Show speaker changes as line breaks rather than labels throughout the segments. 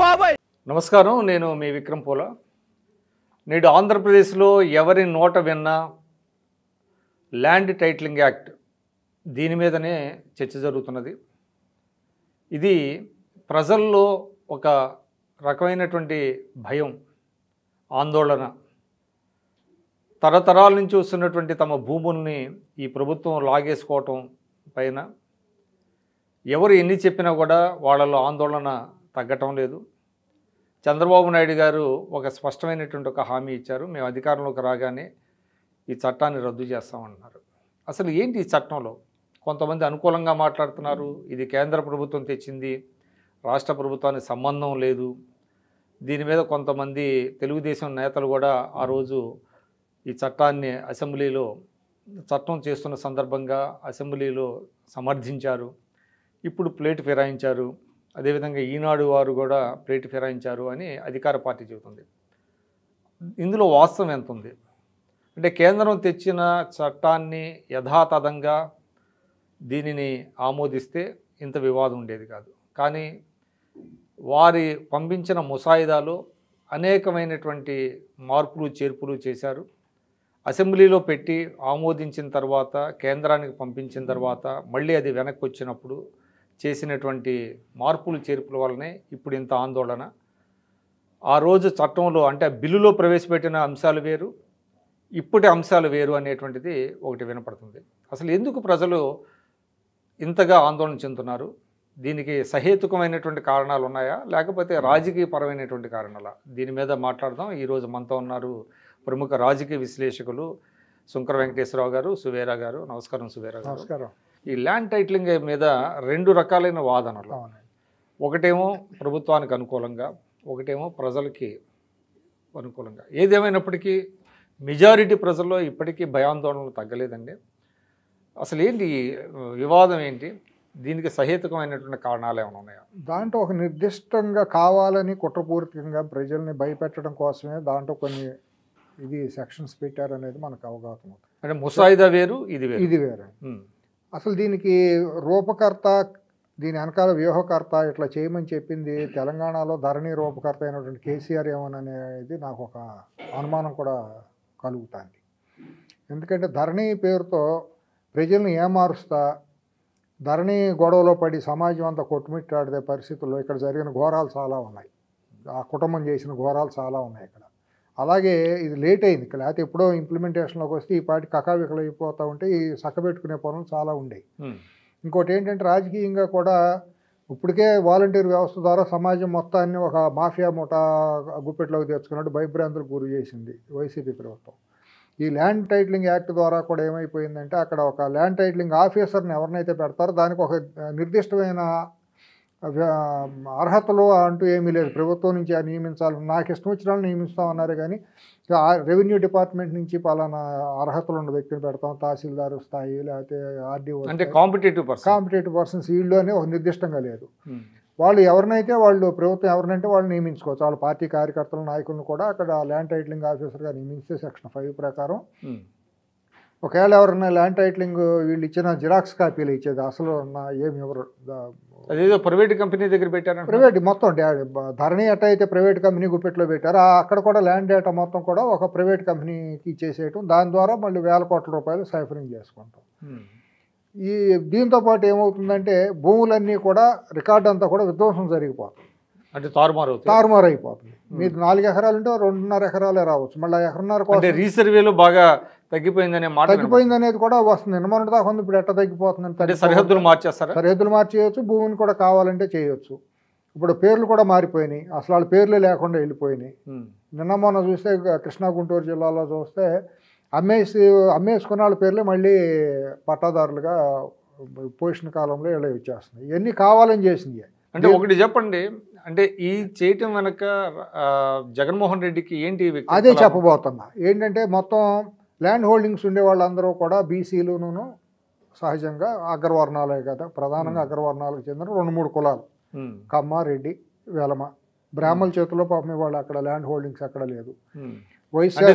బాబాయ్. నమస్కారం, నేను మీ విక్రమ్ పోల. నేడు ఆంధ్రప్రదేశ్లో ఎవరి నోట విన్నా ల్యాండ్ టైటిలింగ్ యాక్ట్ దీని మీదనే చర్చ జరుగుతున్నది. ఇది ప్రజల్లో ఒక రకమైనటువంటి భయం, ఆందోళన. తరతరాల నుంచి వస్తున్నటువంటి తమ భూముల్ని ఈ ప్రభుత్వం లాగేసుకోవటం పైన ఎవరు ఎన్ని చెప్పినా కూడా వాళ్ళలో ఆందోళన తగ్గటం లేదు. చంద్రబాబు నాయుడు గారు ఒక స్పష్టమైనటువంటి ఒక హామీ ఇచ్చారు. మేము అధికారంలోకి రాగానే ఈ చట్టాన్ని రద్దు చేస్తామన్నారు. అసలు ఏంటి ఈ చట్టంలో? కొంతమంది అనుకూలంగా మాట్లాడుతున్నారు, ఇది కేంద్ర ప్రభుత్వం తెచ్చింది, రాష్ట్ర ప్రభుత్వానికి సంబంధం లేదు. దీని మీద కొంతమంది తెలుగుదేశం నేతలు కూడా ఆ రోజు ఈ చట్టాన్ని అసెంబ్లీలో చట్టం చేస్తున్న సందర్భంగా అసెంబ్లీలో సమర్థించారు. ఇప్పుడు ప్లేట్ ఫిరాయించారు. అదేవిధంగా ఈనాడు వారు కూడా ప్లేట్ ఫిరాయించారు అని అధికార పార్టీ చెబుతుంది. ఇందులో వాస్తవం ఎంత ఉంది అంటే, కేంద్రం తెచ్చిన చట్టాన్ని యథాతథంగా దీనిని ఆమోదిస్తే ఇంత వివాదం ఉండేది కాదు. కానీ వారి పంపించిన ముసాయిదాలో అనేకమైనటువంటి మార్పులు చేర్పులు చేశారు. అసెంబ్లీలో పెట్టి ఆమోదించిన తర్వాత కేంద్రానికి పంపించిన తర్వాత మళ్ళీ అది వెనక్కి వచ్చినప్పుడు చేసినటువంటి మార్పులు చేర్పుల వల్లనే ఇప్పుడు ఇంత ఆందోళన. ఆ రోజు చట్టంలో అంటే బిల్లులో ప్రవేశపెట్టిన అంశాలు వేరు, ఇప్పటి అంశాలు వేరు అనేటువంటిది ఒకటి వినపడుతుంది. అసలు ఎందుకు ప్రజలు ఇంతగా ఆందోళన చెందుతున్నారు? దీనికి సహేతుకమైనటువంటి కారణాలు ఉన్నాయా, లేకపోతే రాజకీయపరమైనటువంటి కారణాలా? దీని మీద మాట్లాడదాం. ఈరోజు మనతో ఉన్నారు ప్రముఖ రాజకీయ విశ్లేషకులు శుంకర వెంకటేశ్వరరావు గారు, సువేరా గారు. నమస్కారం సువేరా గారు.
నమస్కారం.
ఈ ల్యాండ్ టైటిలింగ్ మీద రెండు రకాలైన వాదనలు. ఒకటేమో ప్రభుత్వానికి అనుకూలంగా, ఒకటేమో ప్రజలకి అనుకూలంగా. ఏదేమైనప్పటికీ మెజారిటీ ప్రజల్లో ఇప్పటికీ భయాందోళనలు తగ్గలేదండి. అసలు ఏంటి వివాదం ఏంటి? దీనికి సహేతుకమైనటువంటి కారణాలు ఏమైనా ఉన్నాయా?
దాంట్లో ఒక నిర్దిష్టంగా కావాలని కుట్రపూరితంగా ప్రజల్ని భయపెట్టడం కోసమే దాంట్లో కొన్ని సెక్షన్స్ పెట్టారు అనేది మనకు అవగాహన అవుతుంది.
అంటే ముసాయిదా వేరు, ఇది
వేరు. అసలు దీనికి రూపకర్త, దీని వెనకాల వ్యూహకర్త ఇట్లా చేయమని చెప్పింది తెలంగాణలో ధరణి రూపకర్త అయినటువంటి కేసీఆర్ ఏమోననేది నాకు ఒక అనుమానం కూడా కలుగుతుంది. ఎందుకంటే ధరణి పేరుతో ప్రజల్ని ఏమారుస్తా, ధరణి గొడవలో పడి సమాజం అంతా కొట్టుమిట్టాడే పరిస్థితుల్లో ఇక్కడ జరిగిన ఘోరాలు చాలా ఉన్నాయి. ఆ కుటుంబం చేసిన ఘోరాలు చాలా ఉన్నాయి ఇక్కడ. అలాగే ఇది లేట్ అయింది, లేకపోతే ఎప్పుడో ఇంప్లిమెంటేషన్లోకి వస్తే ఈ పాటి కకావికలు అయిపోతూ ఉంటే ఈ చక్కబెట్టుకునే పనులు చాలా ఉండేవి. ఇంకోటి ఏంటంటే రాజకీయంగా కూడా ఇప్పటికే వాలంటీర్ వ్యవస్థ ద్వారా సమాజం మొత్తాన్ని ఒక మాఫియా ముఠా గుప్పెట్లోకి తెచ్చుకున్నట్టు భయభ్రాంతులకు గురి చేసింది వైసీపీ ప్రభుత్వం. ఈ ల్యాండ్ టైటిలింగ్ యాక్ట్ ద్వారా కూడా ఏమైపోయిందంటే, అక్కడ ఒక ల్యాండ్ టైటిలింగ్ ఆఫీసర్ని ఎవరినైతే పెడతారో దానికి ఒక నిర్దిష్టమైన అర్హతలు అంటూ ఏమీ లేదు. ప్రభుత్వం నుంచి నియమించాలి, నాకు ఇష్టం వచ్చిన వాళ్ళు నియమిస్తామన్నారు. కానీ రెవెన్యూ డిపార్ట్మెంట్ నుంచి పలానా అర్హతలు ఉన్న వ్యక్తిని పెడతాం, తహసీల్దార్ స్థాయి లేకపోతే ఆర్డీఓ
అంటే కాంపిటేటివ్
పర్సన్స్ వీళ్ళు అని ఒక నిర్దిష్టంగా లేదు. వాళ్ళు ఎవరినైతే వాళ్ళు ప్రభుత్వం ఎవరినంటే వాళ్ళు నియమించుకోవచ్చు. వాళ్ళ పార్టీ కార్యకర్తలు, నాయకులను కూడా అక్కడ ల్యాండ్ టైటిలింగ్ ఆఫీసర్గా నియమిస్తే సెక్షన్ 5 ప్రకారం ఒకవేళ ఎవరైనా ల్యాండ్ టైటిలింగ్ వీళ్ళు ఇచ్చిన జిరాక్స్ కాపీలు ఇచ్చేది అసలు ఏమి ఎవరు
అదేదో ప్రైవేట్ కంపెనీ దగ్గర పెట్టారు.
ప్రైవేట్ మొత్తం ధరణి ఎట్ట అయితే ప్రైవేట్ కంపెనీ గుప్పెట్లో పెట్టారు, అక్కడ కూడా ల్యాండ్ డేటా మొత్తం కూడా ఒక ప్రైవేట్ కంపెనీకి ఇచ్చేసేయటం, దాని ద్వారా మళ్ళీ వేల కోట్ల రూపాయలు సైఫరింగ్ చేసుకుంటాం. ఈ దీంతో పాటు ఏమవుతుందంటే భూములన్నీ కూడా రికార్డు అంతా కూడా విధ్వంసం జరిగిపోతుంది,
అంటే తారుమారు
అయిపోతుంది. మీరు 4 ఎకరాలు ఉంటే 2.5 ఎకరాలే రావచ్చు, మళ్ళీ ఎకరన్నర కోసం
రీసర్వేలో బాగా తగ్గిపోయింది
అనేది కూడా వస్తుంది. నిన్నమొన్నటి దాకా ఉంది, ఇప్పుడు ఎట్లా తగ్గిపోతుంది?
సరిహద్దులు మార్చేస్తారు,
సరిహద్దులు మార్చేయచ్చు, భూమిని కూడా కావాలంటే చేయొచ్చు. ఇప్పుడు పేర్లు కూడా మారిపోయినాయి, అసలు వాళ్ళ పేర్లే లేకుండా వెళ్ళిపోయినాయి. నిన్న మొన్న చూస్తే కృష్ణా గుంటూరు జిల్లాలో చూస్తే అమ్మేసుకున్న వాళ్ళ పేర్లే మళ్ళీ పట్టాదారులుగా పొజిషన్ కాలంలో ఇలా వచ్చేస్తున్నాయి. ఇవన్నీ కావాలని చేసింది.
అంటే ఒకటి చెప్పండి, అంటే ఈ చేయటం వెనక జగన్మోహన్ రెడ్డికి ఏంటి?
అదే చెప్పబోతున్నా. ఏంటంటే మొత్తం ల్యాండ్ హోల్డింగ్స్ ఉండే వాళ్ళందరూ కూడా బీసీలును సహజంగా అగ్రవర్ణాలే కదా, ప్రధానంగా అగ్రవర్ణాలకు చెందిన 2-3 కులాలు, కమ్మ, రెడ్డి, వెలమ, బ్రాహ్మణుల చేతిలో పాపం వాళ్ళు అక్కడ ల్యాండ్ హోల్డింగ్స్ ఎక్కడ లేదు.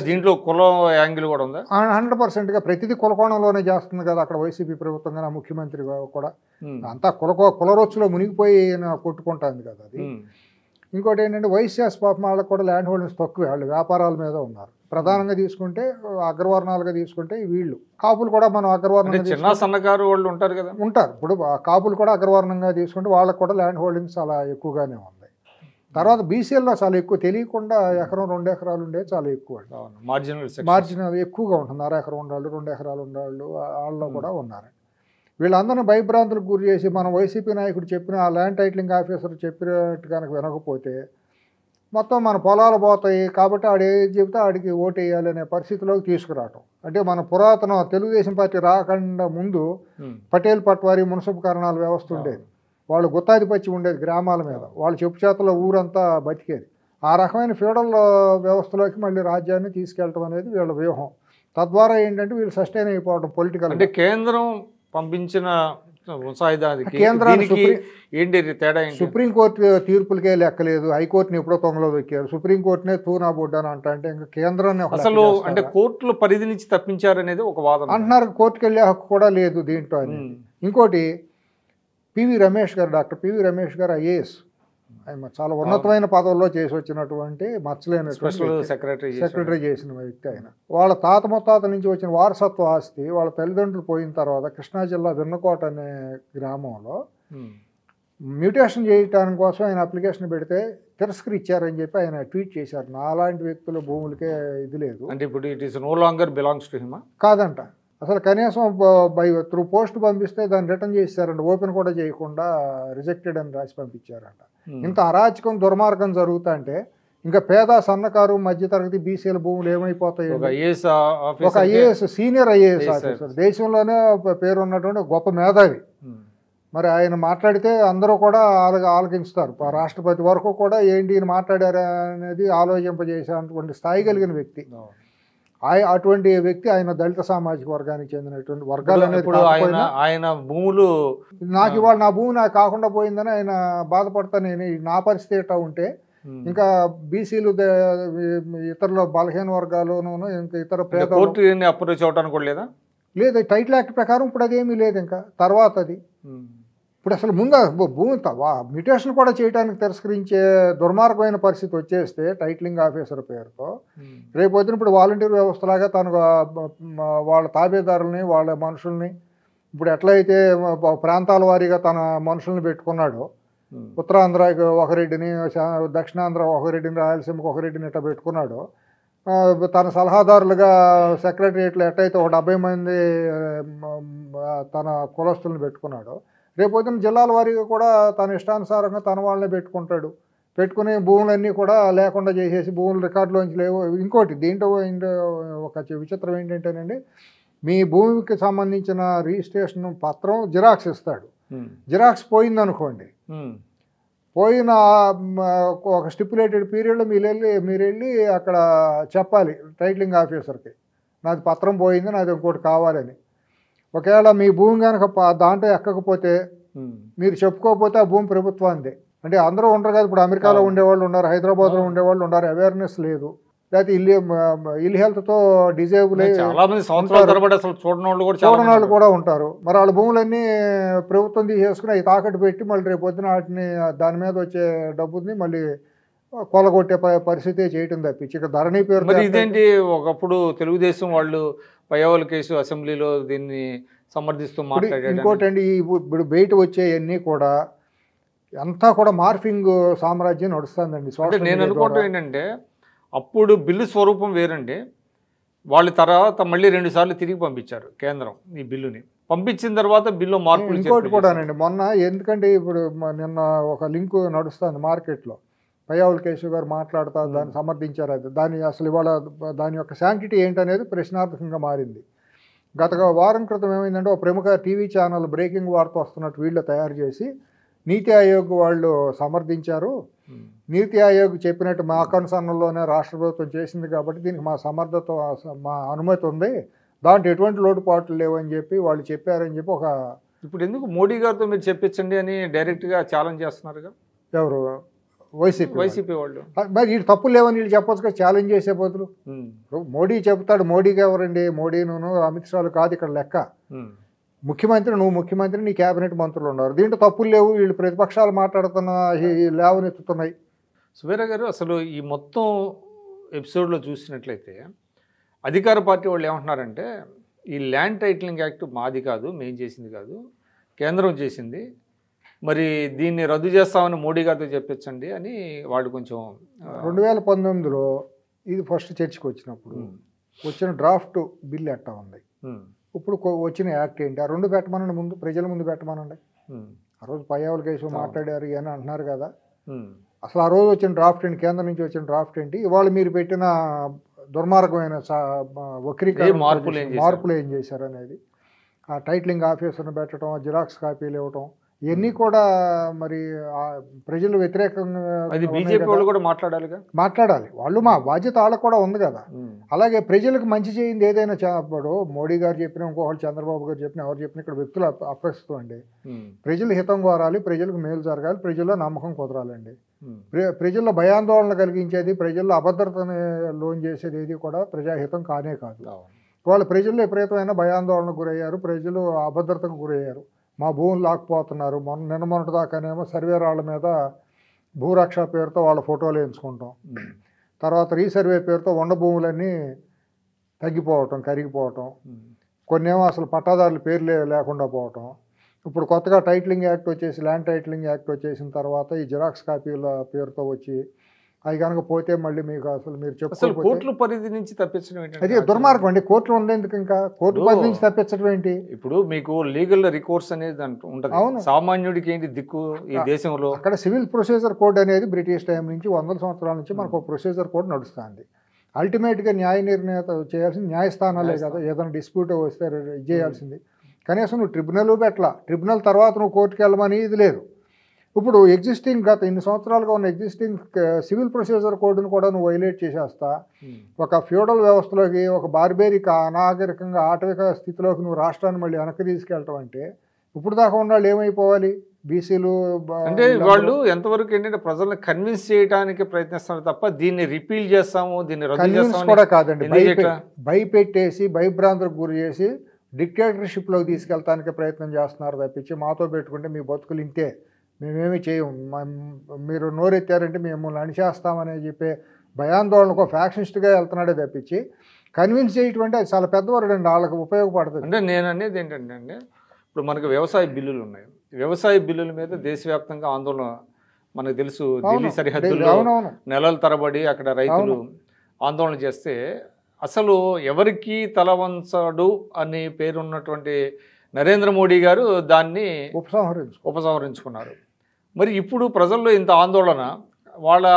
దీంట్లో కులం యాంగిల్ కూడా ఉందా?
100%గా ప్రతిదీ కులకోణంలోనే చేస్తుంది కదా అక్కడ వైసీపీ ప్రభుత్వం, కానీ ముఖ్యమంత్రి కూడా అంతా కులరొచ్చులో మునిగిపోయి కొట్టుకుంటుంది కదా అది. ఇంకోటి ఏంటంటే వైశ్యాస్ పాపం వాళ్ళకి కూడా ల్యాండ్ హోల్డింగ్స్ తక్కువే, వాళ్ళు వ్యాపారాల మీద ఉన్నారు. ప్రధానంగా తీసుకుంటే అగ్రవర్ణాలుగా తీసుకుంటే వీళ్ళు కాపులు కూడా మనం
అంటే
అగ్రవర్ణంగా
చిన్న సన్నకారు వాళ్ళు ఉంటారు కదా.
ఉంటారు. ఇప్పుడు ఆ కాపులు కూడా అగ్రవర్ణంగా తీసుకుంటే వాళ్ళకు కూడా ల్యాండ్ హోల్డింగ్స్ చాలా ఎక్కువగానే ఉంది. తర్వాత బీసీఎల్లో చాలా ఎక్కువ, తెలియకుండా ఎకరం 2 ఎకరాలు ఉండేది చాలా ఎక్కువ. మార్జినల్ ఎక్కువగా ఉంటుంది. 1/2 ఎకరం ఉండాళ్ళు, 2 ఎకరాలు ఉండాళ్ళు, వాళ్ళలో కూడా ఉన్నారు. వీళ్ళందరినీ భయభ్రాంతులకు గురి చేసి మనం వైసీపీ నాయకుడు చెప్పిన ఆ ల్యాండ్ టైటిలింగ్ ఆఫీసర్ చెప్పినట్టు కనుక వినకపోతే మొత్తం మన పొలాలు పోతాయి, కాబట్టి ఆడు ఏది చెబితే ఆడికి ఓటు వేయాలి అనే పరిస్థితిలోకి తీసుకురావటం. అంటే మన పురాతన తెలుగుదేశం పార్టీ రాకుండా ముందు పటేల్ పట్వారీ మున్సిపల్ కరణాల వ్యవస్థ ఉండేది. వాళ్ళు గుత్తాధిపత్యం ఉండేది గ్రామాల మీద, వాళ్ళు చెప్పు చేతలో ఊరంతా బతికేది. ఆ రకమైన ఫ్యూడల్ వ్యవస్థలోకి మళ్ళీ రాజ్యాన్ని తీసుకెళ్ళటం అనేది వీళ్ళ వ్యూహం. తద్వారా ఏంటంటే వీళ్ళు సస్టైన్ అయిపోవడం పొలిటికల్.
అంటే కేంద్రం పంపించిన
కేంద్రానికి
ఏంటి తేడా?
సుప్రీంకోర్టు తీర్పులకే లెక్కలేదు, హైకోర్టుని ఎప్పుడో తొంగలో దొక్కారు, సుప్రీంకోర్టునే తూనా బొడ్డు అని అంటే ఇంకా కేంద్రాన్ని
అసలు అంటే కోర్టుల పరిధి నుంచి తప్పించారనేది ఒక వాదన
అంటున్నారు. కోర్టుకు వెళ్ళే హక్కు కూడా లేదు దీంట్లో అని. ఇంకోటి పివి రమేష్ గారు, డాక్టర్ పివి రమేష్ గారు ఐఏఎస్, ఆయన చాలా ఉన్నతమైన పదవుల్లో చేసి వచ్చినటువంటి మచ్చలేనటువంటి సెక్రటరీ చేసిన వ్యక్తి ఆయన. వాళ్ళ తాత ముత్తాత నుంచి వచ్చిన వారసత్వ ఆస్తి వాళ్ళ తల్లిదండ్రులు పోయిన తర్వాత కృష్ణా జిల్లా వెన్నకోట అనే గ్రామంలో మ్యూటేషన్ చేయడానికి కోసం ఆయన అప్లికేషన్ పెడితే తిరస్కరించారని చెప్పి ఆయన ట్వీట్ చేశారు. నాలాంటి వ్యక్తుల భూములకే ఇది లేదు
అంటే ఇప్పుడు it is no longer belongs to him
కాదంట. అసలు కనీసం త్రూ పోస్ట్ పంపిస్తే దాన్ని రిటర్న్ చేశారంట, ఓపెన్ కూడా చేయకుండా రిజెక్టెడ్ అని రాసి పంపించారంట. ఇంత అరాచకం దుర్మార్గం జరుగుతా అంటే ఇంకా పేద సన్నకారు మధ్యతరగతి బీసీల భూములు ఏమైపోతాయి? ఒక ఐఏఎస్, సీనియర్ ఐఏఎస్ ఆఫీసర్, దేశంలోనే పేరున్నటువంటి గొప్ప మేధావి, మరి ఆయన మాట్లాడితే అందరూ కూడా ఆలకించుతారు. రాష్ట్రపతి వరకు కూడా ఏంటి మాట్లాడారు అనేది ఆలోచింపజేసేటువంటి స్థాయి కలిగిన వ్యక్తి. అటువంటి వ్యక్తి ఆయన దళిత సామాజిక వర్గానికి చెందినటువంటి వర్గాలు అనేది
ఆయన భూములు
నాకు ఇవాళ నా భూమి నాకు కాకుండా పోయిందని ఆయన బాధపడతా. నేను నా పరిస్థితి ఎట్లా ఉంటే ఇంకా బీసీలు ఇతరుల బలహీన వర్గాలును ఇంకా ఇతర
అప్రోచ్ అవడానికి కూడా లేదా?
లేదు, టైటిల్ యాక్ట్ ప్రకారం ఇప్పుడు అదేమీ లేదు. ఇంకా తర్వాత అది ఇప్పుడు అసలు ముందు భూమి మ్యూటేషన్ కూడా చేయడానికి తిరస్కరించే దుర్మార్గమైన పరిస్థితి వచ్చేస్తే టైటిలింగ్ ఆఫీసర్ పేరుతో రేపొద్దున ఇప్పుడు వాలంటీర్ వ్యవస్థలాగా తను వాళ్ళ తాబేదారుల్ని వాళ్ళ మనుషుల్ని ఇప్పుడు ఎట్లయితే ప్రాంతాల వారీగా తన మనుషుల్ని పెట్టుకున్నాడో, ఉత్తరాంధ్రకి ఒక రెడ్డిని, దక్షిణాంధ్ర ఒక రెడ్డిని, రాయలసీమకు ఒక రెడ్డిని ఇట్లా పెట్టుకున్నాడో, తన సలహాదారులుగా సెక్రటరియట్లో ఎట్లయితే ఒక 70 మంది తన కులస్తుల్ని పెట్టుకున్నాడో, రేపొద్దున జిల్లాల వారీగా కూడా తన ఇష్టానుసారంగా తన వాళ్ళనే పెట్టుకుంటాడు. పెట్టుకుని భూములన్నీ కూడా లేకుండా చేసేసి భూములు రికార్డులోంచి లేవు. ఇంకోటి దీంట్లో ఒక విచిత్రం ఏంటంటేనండి, మీ భూమికి సంబంధించిన రిజిస్ట్రేషన్ పత్రం జిరాక్స్ ఇస్తాడు. జిరాక్స్ పోయిందనుకోండి, పోయిన ఒక స్టిపులేటెడ్ పీరియడ్లో మీరు వెళ్ళి అక్కడ చెప్పాలి టైటిలింగ్ ఆఫీసర్కి, నాది పత్రం పోయింది, నాది ఇంకోటి కావాలని. ఒకవేళ మీ భూమి కనుక దాంట్లో ఎక్కకపోతే మీరు చెప్పుకోకపోతే ఆ భూమి ప్రభుత్వానికి. అంటే అందరూ ఉండరు కదా, ఇప్పుడు అమెరికాలో ఉండేవాళ్ళు ఉన్నారు, హైదరాబాద్లో ఉండేవాళ్ళు ఉన్నారు, అవేర్నెస్ లేదు, లేకపోతే ఇల్ హెల్త్తో డిజేబుల్ చూడని వాళ్ళు కూడా ఉంటారు. మరి వాళ్ళ భూములన్నీ ప్రభుత్వం తీసేసుకుని అవి తాకట్టు పెట్టి మళ్ళీ రేపు పొద్దున వాటిని దాని మీద వచ్చే డబ్బుని మళ్ళీ కొలగొట్టే పరిస్థితి చేయటం తప్పించి ఇక ధరణి పేరు.
ఇదేంటి ఒకప్పుడు తెలుగుదేశం వాళ్ళు పయ్యావుల కేసు అసెంబ్లీలో దీన్ని సమర్థిస్తూ మాట్లాడారు.
ఇంకోటి అండి, ఇప్పుడు బయట వచ్చేవన్నీ కూడా అంతా కూడా మార్ఫింగ్ సామ్రాజ్యం నడుస్తుందండి.
నేను అనుకోవటం ఏంటంటే అప్పుడు బిల్లు స్వరూపం వేరండి, వాళ్ళ తర్వాత మళ్ళీ 2 సార్లు తిరిగి పంపించారు కేంద్రం ఈ బిల్లుని. పంపించిన తర్వాత బిల్లు మార్పులు.
ఇంకోటి కూడానండి, మొన్న ఎందుకంటే ఇప్పుడు నిన్న ఒక లింకు నడుస్తుంది మార్కెట్లో, పయ్యావుల కేశవ్ గారు మాట్లాడుతూ దాన్ని సమర్థించారు. అది దాని అసలు ఇవాళ దాని యొక్క శాంటిటీ ఏంటనేది ప్రశ్నార్థకంగా మారింది. గత వారం క్రితం ఏమైందంటే ఒక ప్రముఖ టీవీ ఛానల్ బ్రేకింగ్ వార్త వస్తున్నట్టు వీళ్ళు తయారు చేసి నీతి ఆయోగ్ వాళ్ళు సమర్థించారు. నీతి ఆయోగ్ చెప్పినట్టు మా కన్సర్న్లోనే రాష్ట్ర ప్రభుత్వం చేసింది కాబట్టి దీనికి మా సమర్థత, మా అనుమతి ఉంది, దాంట్లో ఎటువంటి లోటుపాట్లు లేవని చెప్పి వాళ్ళు చెప్పారని చెప్పి ఒక.
ఇప్పుడు ఎందుకు మోడీ గారితో మీరు చెప్పించండి అని డైరెక్ట్గా ఛాలెంజ్ చేస్తున్నారుగా
ఎవరు? వైసీపీ
వాళ్ళు.
మరి వీళ్ళు తప్పులు లేవని వీళ్ళు చెప్పొచ్చుగా, ఛాలెంజ్ చేసే బదులు. మోడీ చెబుతాడు, మోడీకి ఎవరండి, మోడీను అమిత్ షాలు కాదు ఇక్కడ లెక్క. ముఖ్యమంత్రి, నువ్వు ముఖ్యమంత్రి, నీ క్యాబినెట్ మంత్రులు ఉన్నారు, దీంట్లో తప్పులు లేవు, వీళ్ళు ప్రతిపక్షాలు మాట్లాడుతున్న లేవనెత్తుతున్నాయి.
సుబీరా గారు, అసలు ఈ మొత్తం ఎపిసోడ్లో చూసినట్లయితే అధికార పార్టీ వాళ్ళు ఏమంటున్నారంటే ఈ ల్యాండ్ టైటిలింగ్ యాక్ట్ మాది కాదు, మేము చేసింది కాదు, కేంద్రం చేసింది, మరి దీన్ని రద్దు చేస్తామని మోడీ గారితో చెప్పించండి అని వాళ్ళు కొంచెం
2019లో ఇది ఫస్ట్ చర్చకు వచ్చినప్పుడు వచ్చిన డ్రాఫ్ట్ బిల్ ఎట్టా ఉంది, ఇప్పుడు వచ్చిన యాక్ట్ ఏంటి, ఆ రెండు పెట్టమనండి, ముందు ప్రజల ముందు పెట్టమనండి. ఆ రోజు పయ్యావుల కేసు మాట్లాడారు అని అంటున్నారు కదా, అసలు ఆ రోజు వచ్చిన డ్రాఫ్ట్ ఏంటి, కేంద్రం నుంచి వచ్చిన డ్రాఫ్ట్ ఏంటి, ఇవాళ మీరు పెట్టిన దుర్మార్గమైన వక్రీకరణ మార్పులు ఏం చేశారు అనేది, ఆ టైటిలింగ్ ఆఫీసర్ని పెట్టడం, జిరాక్స్ కాపీలు ఇవ్వటం, ఇవన్నీ కూడా మరి ప్రజలు వ్యతిరేకంగా
బీజేపీ వాళ్ళు కూడా మాట్లాడాలి.
వాళ్ళు మా బాధ్యత వాళ్ళకు కూడా ఉంది కదా. అలాగే ప్రజలకు మంచి చేయింది ఏదైనా ఇప్పుడు మోడీ గారు చెప్పిన, ఇంకొకళ్ళు చంద్రబాబు గారు చెప్పిన, ఎవరు చెప్పిన ఇక్కడ వ్యక్తులు అప్రస్తుతం అండి. ప్రజలు హితం కోరాలి, ప్రజలకు మేలు జరగాలి, ప్రజల్లో నమ్మకం కుదరాలండి. ప్రజల్లో భయాందోళన కలిగించేది, ప్రజల్లో అభద్రతని లోన్ చేసేది ఏది కూడా ప్రజాహితం కానే కాదు. వాళ్ళ ప్రజల్లో విపరీతమైన భయాందోళనకు గురయ్యారు, ప్రజలు అభద్రతకు గురయ్యారు. మా భూములు లాక్కుపోతున్నారు, మొన్నటి దాకానేమో సర్వే రాళ్ల మీద భూరక్ష పేరుతో వాళ్ళ ఫోటోలు వేయించుకుంటాం, తర్వాత రీసర్వే పేరుతో ఉన్న భూములన్నీ తగ్గిపోవటం, కరిగిపోవటం, కొన్నేమో అసలు పట్టాదారుల పేర్లు లేకుండా పోవటం. ఇప్పుడు కొత్తగా టైటిలింగ్ యాక్ట్ వచ్చేసి, ల్యాండ్ టైటిలింగ్ యాక్ట్ వచ్చేసిన తర్వాత ఈ జిరాక్స్ కాపీల పేరుతో వచ్చి అవి కనుక పోతే మళ్ళీ మీకు అసలు మీరు
చెప్పాలి కోర్టుల పరిధి నుంచి తప్పించడం
అది దుర్మార్గం అండి. కోర్టులు ఉండేందుకు ఇంకా కోర్టు పరిధి నుంచి తప్పించడం ఏంటి?
ఇప్పుడు మీకు లీగల్ రికోర్స్ అనేది ఉంటుంది. అవును, సామాన్యుడికి ఏంటి దిక్కు ఈ దేశంలో?
అక్కడ సివిల్ ప్రొసీజర్ కోడ్ అనేది బ్రిటిష్ టైం నుంచి 100 సంవత్సరాల నుంచి మనకు ఒక ప్రొసీజర్ కోడ్ నడుస్తుంది. అల్టిమేట్గా న్యాయ నిర్ణేత చేయాల్సింది న్యాయస్థానాలే కదా. ఏదైనా డిస్ప్యూట్ వస్తే ఇది చేయాల్సింది. కనీసం నువ్వు ట్రిబ్యునల్ పెట్టలా, ట్రిబ్యునల్ తర్వాత నువ్వు కోర్టుకు వెళ్ళమని ఇది లేదు. ఇప్పుడు ఎగ్జిస్టింగ్ గత ఇన్ని సంవత్సరాలుగా ఉన్న ఎగ్జిస్టింగ్ సివిల్ ప్రొసీజర్ కోడ్ను కూడా నువ్వు వైలేట్ చేసేస్తా ఒక ఫ్యూడల్ వ్యవస్థలోకి, ఒక బార్బేరిక్ అనాగరికంగా ఆటవిక స్థితిలోకి నువ్వు రాష్ట్రాన్ని మళ్ళీ వెనక్కి తీసుకెళ్ళటం అంటే ఇప్పుడు దాకా ఉన్న వాళ్ళు ఏమైపోవాలి? బీసీలు
అంటే వాళ్ళు ఎంతవరకు ఏంటంటే ప్రజలను కన్విన్స్ చేయడానికి ప్రయత్నిస్తున్నారు తప్ప దీన్ని రిపీల్ చేస్తాము, దీన్ని రద్దు చేస్తాము
కూడా కాదండి. భయపెట్టేసి భయభ్రాంతులకు గురి చేసి డిక్టేటర్షిప్లోకి తీసుకెళ్ళడానికి ప్రయత్నం చేస్తున్నారు తప్పించి మాతో పెట్టుకుంటే మీ బతుకులు ఇంతే, మేమేమి చేయము, మీరు నోరెత్తారంటే మిమ్మల్ని అణిచేస్తామని చెప్పే భయాందోళనకు ఫ్యాక్షనిస్ట్గా వెళ్తున్నాడే తప్పించి కన్విన్స్ చేయటం అది చాలా పెద్దవాడు అండి, వాళ్ళకి ఉపయోగపడుతుంది.
అంటే నేను అనేది ఏంటంటే అండి, ఇప్పుడు మనకు వ్యవసాయ బిల్లులు ఉన్నాయి, వ్యవసాయ బిల్లుల మీద దేశవ్యాప్తంగా ఆందోళన మనకు తెలుసు. ఢిల్లీ సరిహద్దుల్లో నెలల తరబడి అక్కడ రైతులు ఆందోళన చేస్తే అసలు ఎవరికి తలవంచడు అని పేరున్నటువంటి నరేంద్ర మోడీ గారు దాన్ని ఉపసంహరించుకున్నారు. మరి ఇప్పుడు ప్రజల్లో ఇంత ఆందోళన, వాళ్ళ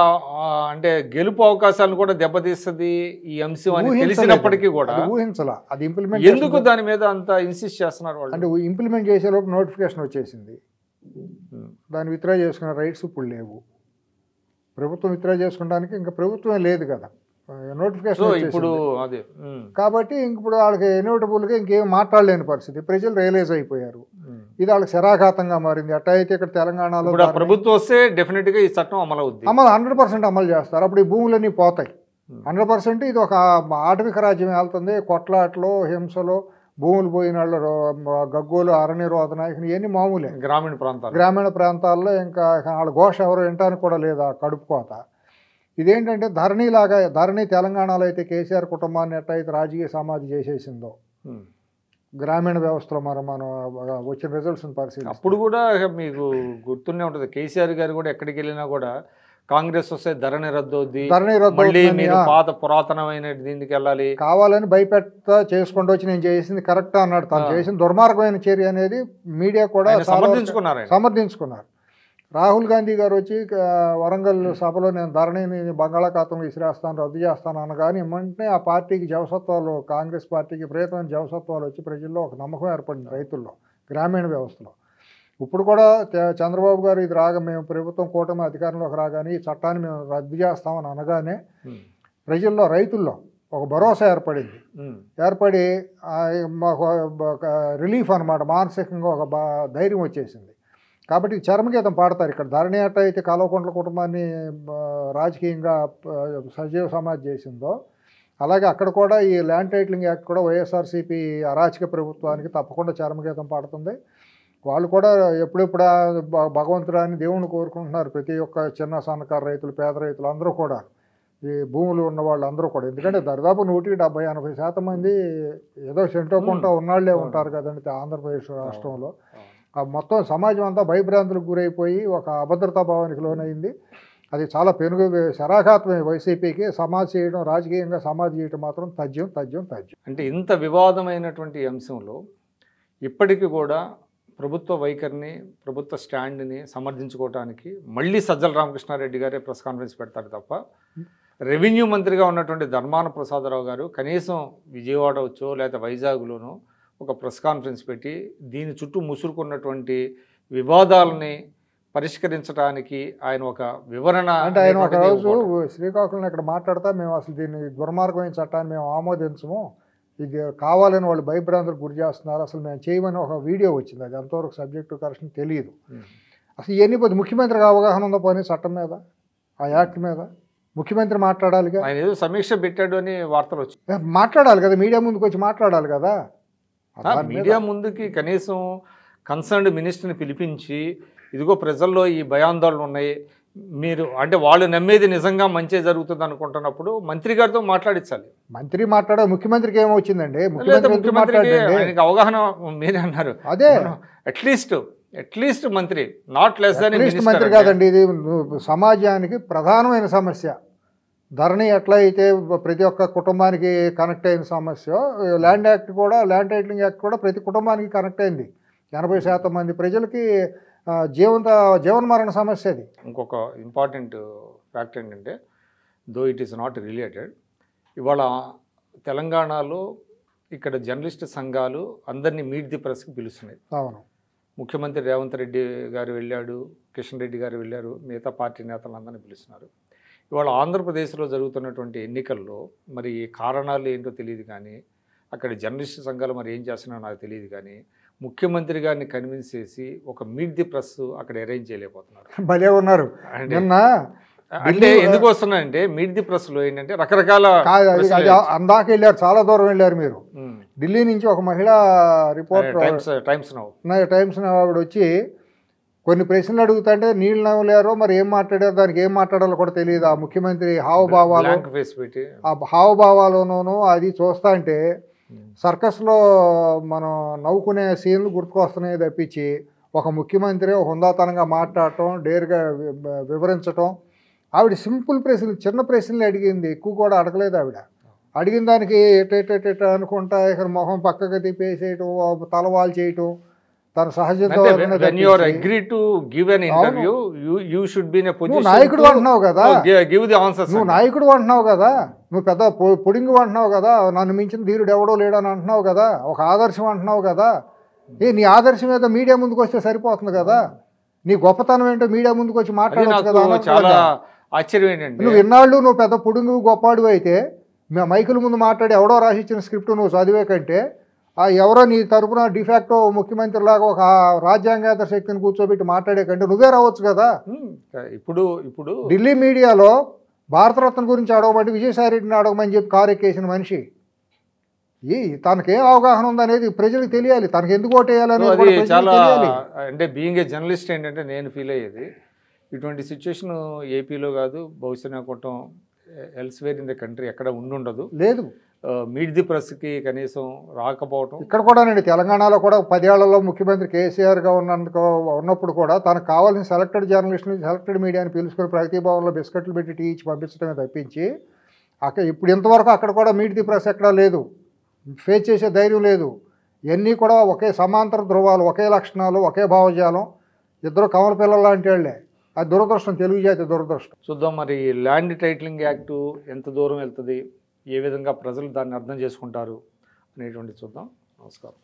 అంటే గెలుపు అవకాశాలను కూడా దెబ్బతీస్తుంది ఈ అంశం అని తెలిసినప్పటికీ కూడా
ఊహించాలా అది ఇంప్లిమెంట్
ఎందుకు దాని మీద అంత ఇన్సిస్ట్ చేస్తున్నారు వాళ్ళు?
అంటే ఇంప్లిమెంట్ చేసేలోపు నోటిఫికేషన్ వచ్చేసింది, దాన్ని విత్డ్రా చేసుకునే రైట్స్ ఇప్పుడు లేవు. ప్రభుత్వం విత్డ్రా చేసుకోవడానికి ఇంకా ప్రభుత్వమే లేదు కదా, నోటిఫికేషన్
ఇప్పుడు అదే.
కాబట్టి ఇప్పుడు వాళ్ళకి ఇన్విటబుల్గా ఇంకేం మాట్లాడలేని పరిస్థితి, ప్రజలు రియలైజ్ అయిపోయారు. ఇది వాళ్ళకి శరాఘాతంగా మారింది. అట్లా అయితే ఇక్కడ తెలంగాణలో
ప్రభుత్వం వస్తే డెఫినెట్గా ఈ చట్టం అమలు అవుతుంది,
100% అమలు చేస్తారు. అప్పుడు ఈ భూములన్నీ పోతాయి 100%. ఇది ఒక ఆటవిక రాజ్యం వెళ్తుంది, కొట్లాట్లో హింసలో భూములు పోయిన వాళ్ళు గగ్గోలు అరణ్య రోధన ఇవన్నీ మామూలే గ్రామీణ ప్రాంతాల్లో. ఇంకా వాళ్ళ ఘోష ఎవరు వినటానికి కూడా లేదా, కడుపు కోత. ఇదేంటంటే ధరణి తెలంగాణలో అయితే కేసీఆర్ కుటుంబాన్ని ఎట్టయితే రాజకీయ సమాధి చేసేసిందో గ్రామీణ వ్యవస్థలో మనం వచ్చిన రిజల్ట్స్ని పరిశీలి
అప్పుడు కూడా మీకు గుర్తునే ఉంటుంది, కేసీఆర్ గారు కూడా ఎక్కడికి వెళ్ళినా కూడా కాంగ్రెస్ వస్తే ధరణి రద్దు అవుద్ది, పాత పురాతనమైన దీనికి వెళ్ళాలి,
కావాలని భయపెట్ట చేసుకుంటూ వచ్చి నేను చేసింది కరెక్ట్ అన్నాడు. తను చేసిన దుర్మార్గమైన చర్య అనేది మీడియా కూడా సమర్థించుకున్నారు. రాహుల్ గాంధీ గారు వచ్చి వరంగల్ సభలో నేను ధరణిని బంగాళాఖాతంలో విసిరేస్తాను, రద్దు చేస్తాను అనగానే వెంటనే ఆ పార్టీకి జవసత్వాలు, కాంగ్రెస్ పార్టీకి విపరీతమైన జవసత్వాలు వచ్చి ప్రజల్లో ఒక నమ్మకం ఏర్పడింది రైతుల్లో, గ్రామీణ వ్యవస్థలో. ఇప్పుడు కూడా చంద్రబాబు గారు ఇది మేము ప్రభుత్వం కూటమి అధికారంలోకి రాగానే ఈ చట్టాన్ని మేము రద్దు చేస్తామని అనగానే ప్రజల్లో, రైతుల్లో ఒక భరోసా ఏర్పడి మాకు రిలీఫ్ అనమాట, మానసికంగా ఒక ధైర్యం వచ్చేసింది. కాబట్టి చరమగీతం పాడతారు ఇక్కడ. ధరణి అట్ట అయితే కల్వకుంట్ల కుటుంబాన్ని రాజకీయంగా సజీవ సమాధి చేసిందో అలాగే అక్కడ కూడా ఈ ల్యాండ్ టైటిలింగ్ యాక్ట్ కూడా వైఎస్ఆర్సీపీ అరాచక ప్రభుత్వానికి తప్పకుండా చరమగీతం పాడుతుంది. వాళ్ళు కూడా ఎప్పుడెప్పుడు భగవంతుడా అని దేవుణ్ణి కోరుకుంటున్నారు. ప్రతి ఒక్క చిన్న సన్నకారు రైతులు, పేద రైతులు అందరూ కూడా, ఈ భూములు ఉన్న వాళ్ళు అందరూ కూడా. ఎందుకంటే దాదాపు 170-80% మంది ఏదో సెంటో కొంటో ఉన్నాళ్లే ఉంటారు కదండి ఆంధ్రప్రదేశ్ రాష్ట్రంలో. మొత్తం సమాజం అంతా భయభ్రాంతులకు గురైపోయి ఒక అభద్రతా భావానికి లోనైంది. అది చాలా శరాఘాతమే వైసీపీకి. సమాజ్ చేయడం, రాజకీయంగా సమాజ్ చేయడం మాత్రం తథ్యం.
అంటే ఇంత వివాదమైనటువంటి అంశంలో ఇప్పటికీ కూడా ప్రభుత్వ వైఖరిని, ప్రభుత్వ స్టాండ్ని సమర్థించుకోవడానికి మళ్ళీ సజ్జల రామకృష్ణారెడ్డి గారే ప్రెస్ కాన్ఫరెన్స్ పెడతారు తప్ప రెవెన్యూ మంత్రిగా ఉన్నటువంటి ధర్మాన ప్రసాదరావు గారు కనీసం విజయవాడ వచ్చో లేదా వైజాగ్లోనో ఒక ప్రెస్ కాన్ఫరెన్స్ పెట్టి దీని చుట్టూ ముసురుకున్నటువంటి వివాదాలని పరిష్కరించడానికి ఆయన ఒక వివరణ
అంటే ఆయన ఒక రోజు శ్రీకాకుళం ఇక్కడ మాట్లాడతా, మేము అసలు దీన్ని దుర్మార్గమైన చట్టాన్ని మేము ఆమోదించము, ఇది కావాలని వాళ్ళు భయభ్రాంతులకు గురి చేస్తున్నారు, అసలు మేము చేయమని ఒక వీడియో వచ్చింది. అది ఎంతవరకు సబ్జెక్టు కరెక్షన్ తెలియదు. అసలు ఇవన్నీ పోతే ముఖ్యమంత్రికి అవగాహన ఉందో పోనీ చట్టం మీద, ఆ యాక్ట్ మీద ముఖ్యమంత్రి మాట్లాడాలిగా.
ఆయన ఏదో సమీక్ష పెట్టాడు అని వార్తలు వచ్చాయి.
మాట్లాడాలి కదా, మీడియా ముందుకు వచ్చి మాట్లాడాలి కదా.
మీడియా ముందుకి కనీసం కన్సర్న్డ్ మినిస్టర్ని పిలిపించి ఇదిగో ప్రజల్లో ఈ భయాందోళనలు ఉన్నాయి, మీరు అంటే వాళ్ళు నమ్మేది నిజంగా మంచి జరుగుతుంది అనుకుంటున్నప్పుడు మంత్రి గారితో మాట్లాడించాలి.
మంత్రి ముఖ్యమంత్రికి ఏమొచ్చిందండి?
ముఖ్యమంత్రికి ఆయనకి అవగాహన మీరే అన్నారు.
అదే
అట్లీస్ట్ మంత్రి, నాట్ లెస్ దాన్
మంత్రి కాదండి. ఇది సమాజానికి ప్రధానమైన సమస్య. ధరణి ఎట్లా అయితే ప్రతి ఒక్క కుటుంబానికి కనెక్ట్ అయిన సమస్య, ల్యాండ్ యాక్ట్ కూడా, ల్యాండ్ టైటిలింగ్ యాక్ట్ కూడా ప్రతి కుటుంబానికి కనెక్ట్ అయింది. 80% మంది ప్రజలకి జీవనమరణ సమస్య అది.
ఇంకొక ఇంపార్టెంట్ ఫ్యాక్ట్ ఏంటంటే, though it is not related, ఇవాళ తెలంగాణలో ఇక్కడ జర్నలిస్ట్ సంఘాలు అందరినీ మీట్ ది ప్రెస్కి పిలుస్తున్నాయి.
అవును,
ముఖ్యమంత్రి రేవంత్ రెడ్డి గారు వెళ్ళాడు, కిషన్ రెడ్డి గారు వెళ్ళారు, మిగతా పార్టీ నేతలందరినీ పిలుస్తున్నారు. ఇవాళ ఆంధ్రప్రదేశ్లో జరుగుతున్నటువంటి ఎన్నికల్లో మరి కారణాలు ఏంటో తెలియదు, కానీ అక్కడ జర్నలిస్ట్ సంఘాలు మరి ఏం చేస్తున్నారో నాకు తెలియదు, కానీ ముఖ్యమంత్రి గారిని కన్విన్స్ చేసి ఒక మీట్ ది ప్రెస్ అక్కడ అరేంజ్ చేయలేకపోతున్నారు.
భలే ఉన్నారు.
అంటే ఎందుకు వస్తున్నాయంటే మీట్ ది ప్రెస్లో ఏంటంటే రకరకాల
అందాక వెళ్ళారు, చాలా దూరం వెళ్ళారు మీరు. ఢిల్లీ నుంచి ఒక మహిళా రిపోర్టర్ టైమ్స్ ఆవిడ వచ్చి కొన్ని ప్రశ్నలు అడుగుతుంటే నీళ్ళు నవ్వలేరో మరి ఏం మాట్లాడారో దానికి ఏం మాట్లాడాలో కూడా తెలియదు. ఆ ముఖ్యమంత్రి హావభావాలోనూ అది చూస్తా అంటే సర్కస్లో మనం నవ్వుకునే సీన్లు గుర్తుకొస్తున్నాయి తప్పించి ఒక ముఖ్యమంత్రి హుందాతనంగా మాట్లాడటం, డేర్గా వివరించటం. ఆవిడ సింపుల్ ప్రశ్నలు, చిన్న ప్రశ్నలు అడిగింది, ఎక్కువ కూడా అడగలేదు. ఆవిడ అడిగిన దానికి ఎట అనుకుంటా ఇక్కడ మొహం పక్కగా తిప్పేసేయటం, తలవాలు చేయటం, తన సహజంతో. నాయకుడు అంటున్నావు కదా, నువ్వు నాయకుడు అంటున్నావు కదా, నువ్వు పెద్ద పొడింగు అంటున్నావు కదా, నన్ను మించిన ధీరుడు ఎవడో లేడని అంటున్నావు కదా, ఒక ఆదర్శం అంటున్నావు కదా. నీ ఆదర్శం ఏదో మీడియా ముందుకు వస్తే సరిపోతుంది కదా. నీ గొప్పతనం ఏంటో మీడియా ముందుకు వచ్చి మాట్లాడవచ్చు కదా.
చాలా ఆశ్చర్యం ఏంటంటే,
నువ్వు ఇన్నాళ్ళు నువ్వు పెద్ద పొడుగు గొప్పవాడు అయితే మైకుల ముందు మాట్లాడి ఎవడో రాసిచ్చిన స్క్రిప్ట్ నువ్వు చదివే కంటే ఎవరో నీ తరపున డిఫాక్టో ముఖ్యమంత్రిలాగా ఒక రాజ్యాంగేతర శక్తిని కూర్చోబెట్టి మాట్లాడే కంటే నువ్వే రావచ్చు కదా.
ఇప్పుడు
ఢిల్లీ మీడియాలో భారతరత్న గురించి అడగబట్టి విజయసాయి రెడ్డిని అడగమని చెప్పి కారు ఎక్కేసిన మనిషి, తనకేం అవగాహన ఉందనేది ప్రజలకు తెలియాలి, తనకు ఎందుకు ఓటేయాలనేది
చాలా. అంటే బీయింగ్ ఏ జర్నలిస్ట్ ఏంటంటే నేను ఫీల్ అయ్యేది, ఇటువంటి సిచ్యువేషన్ ఏపీలో కాదు, బహుశా కొట్టం ఎల్స్వేర్ ఇన్ ద కంట్రీ ఎక్కడ ఉండదు.
లేదు,
మీట్ ది ప్రెస్కి కనీసం రాకపోవటం.
ఇక్కడ కూడా నేను తెలంగాణలో కూడా 10 ఏళ్లలో ముఖ్యమంత్రి కేసీఆర్గా ఉన్నప్పుడు కూడా తనకు కావాల్సిన సెలెక్టెడ్ జర్నలిస్టులు, సెలెక్టెడ్ మీడియాని పిలుచుకొని ప్రగతి భవన్లో బిస్కెట్లు పెట్టి టీ ఇచ్చి పంపించడమే తప్పించి ఇప్పుడు ఇంతవరకు అక్కడ కూడా మీట్ ది ప్రెస్ ఎక్కడా లేదు, ఫేస్ చేసే ధైర్యం లేదు. ఇవన్నీ కూడా ఒకే సమాంతర ధృవాలు, ఒకే లక్షణాలు, ఒకే భావజాలం, ఇద్దరు కమల పిల్లలు లాంటి వాళ్ళే. అది దురదృష్టం, తెలుగు జాతి దురదృష్టం.
చూద్దాం మరి ల్యాండ్ టైటిలింగ్ యాక్టు ఎంత దూరం వెళ్తుంది, ఏ విధంగా ప్రజలు దాన్ని అర్థం చేసుకుంటారు అనేటువంటి చూద్దాం. నమస్కారం.